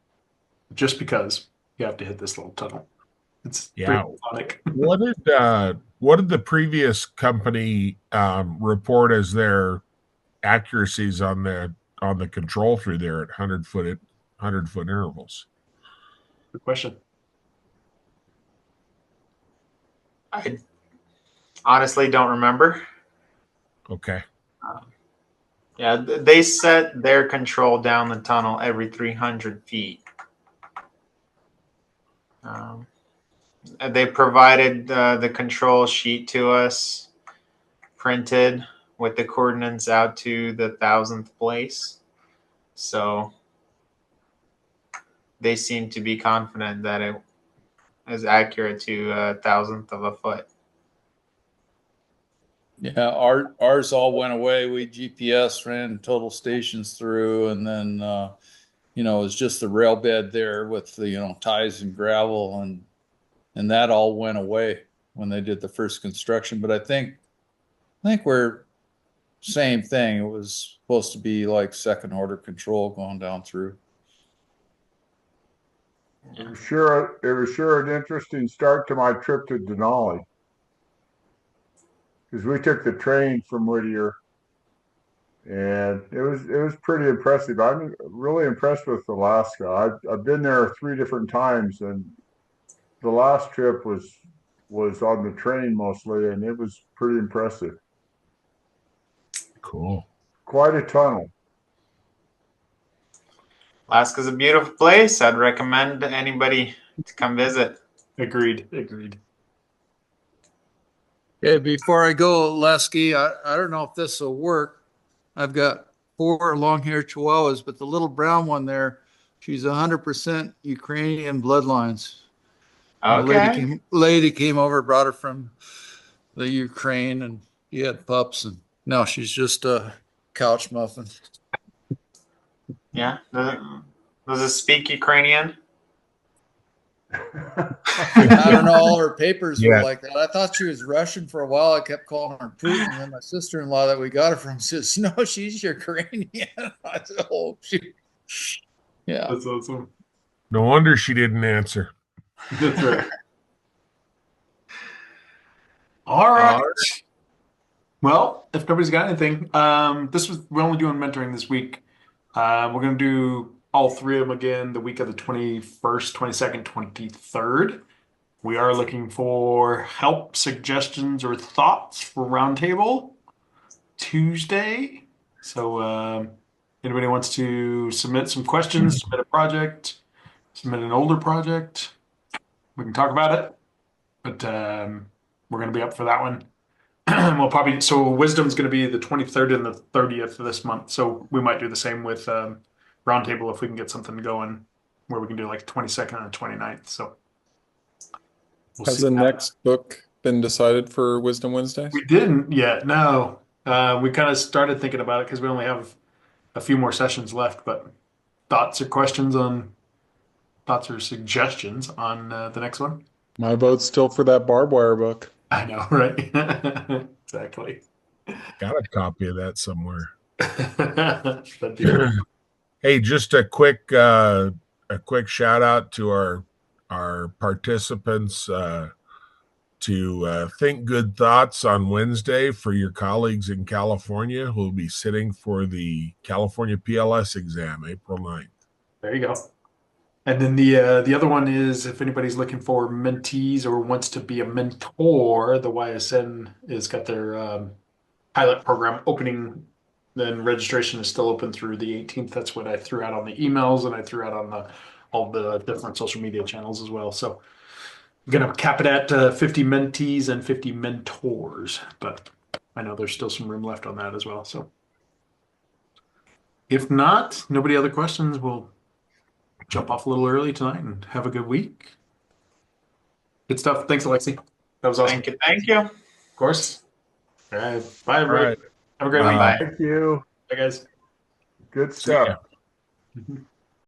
Speaker 1: just because you have to hit this little tunnel. It's pretty iconic.
Speaker 6: What did the previous company report as their accuracies on the control through there at 100-foot intervals?
Speaker 1: Good question.
Speaker 2: I honestly don't remember.
Speaker 6: Okay.
Speaker 2: Yeah, they set their control down the tunnel every 300 feet. They provided the control sheet to us, printed with the coordinates out to the 1,000th place. So they seem to be confident that is accurate to a thousandth of a foot.
Speaker 4: Yeah, ours all went away. We GPS ran total stations through, and then it was just the rail bed there with the ties and gravel, and that all went away when they did the first construction. But I think we're same thing. It was supposed to be like second order control going down through.
Speaker 7: It was sure an interesting start to my trip to Denali. Because we took the train from Whittier, and it was pretty impressive. I'm really impressed with Alaska. I've been there 3 different times, and the last trip was on the train mostly, and it was pretty impressive.
Speaker 6: Cool.
Speaker 7: Quite a tunnel.
Speaker 2: Alaska's a beautiful place. I'd recommend anybody to come visit.
Speaker 1: Agreed.
Speaker 4: Okay, before I go, Aleksey, I don't know if this will work. I've got 4 long-haired Chihuahuas, but the little brown one there, she's 100% Ukrainian bloodlines. A
Speaker 2: Okay.
Speaker 4: lady came over, brought her from the Ukraine, and he had pups, and now she's just a couch muffin.
Speaker 2: Yeah. Does it speak Ukrainian?
Speaker 4: I don't know. All her papers were
Speaker 6: Yeah.
Speaker 4: like that. I thought she was Russian for a while. I kept calling her Putin, and then my sister-in-law that we got her from says, "No, she's Ukrainian." I said, "Oh, yeah."
Speaker 1: That's awesome.
Speaker 6: No wonder she didn't answer.
Speaker 1: That's right. All right. Well, if nobody's got anything, we're only doing mentoring this week. We're gonna do all 3 of them again the week of the 21st, 22nd, 23rd. We are looking for help, suggestions, or thoughts for Roundtable Tuesday. So, anybody wants to submit some questions, submit a project, submit an older project, we can talk about it. But we're going to be up for that one. So Wisdom's going to be the 23rd and the 30th of this month. So we might do the same with Roundtable if we can get something going where we can do like 22nd and 29th. So we'll
Speaker 5: Has
Speaker 1: see
Speaker 5: the
Speaker 1: what happens.
Speaker 5: next book been decided for Wisdom Wednesdays?
Speaker 1: We didn't yet. No, we kind of started thinking about it because we only have a few more sessions left. But thoughts or suggestions on the next one?
Speaker 5: My vote's still for that barbed wire book.
Speaker 1: I know, right? Exactly.
Speaker 6: Got a copy of that somewhere.
Speaker 1: That'd be cool.
Speaker 6: Hey, just a quick shout out to our participants to think good thoughts on Wednesday for your colleagues in California who will be sitting for the California PLS exam April 9th.
Speaker 1: There you go. And then the other one is if anybody's looking for mentees or wants to be a mentor, the YSN has got their pilot program opening. Then registration is still open through the 18th. That's what I threw out on the emails, and I threw out on all the different social media channels as well. So I'm gonna cap it at 50 mentees and 50 mentors, but I know there's still some room left on that as well. So if not, nobody other questions, we'll jump off a little early tonight and have a good week. Good stuff. Thanks, Aleksey. That was awesome.
Speaker 2: Thank you.
Speaker 1: Of course. All right. Bye, everybody.
Speaker 6: All right.
Speaker 1: Have a great week.
Speaker 2: Bye.
Speaker 7: Thank you.
Speaker 1: Bye, guys.
Speaker 7: Good
Speaker 6: See ya.
Speaker 7: stuff.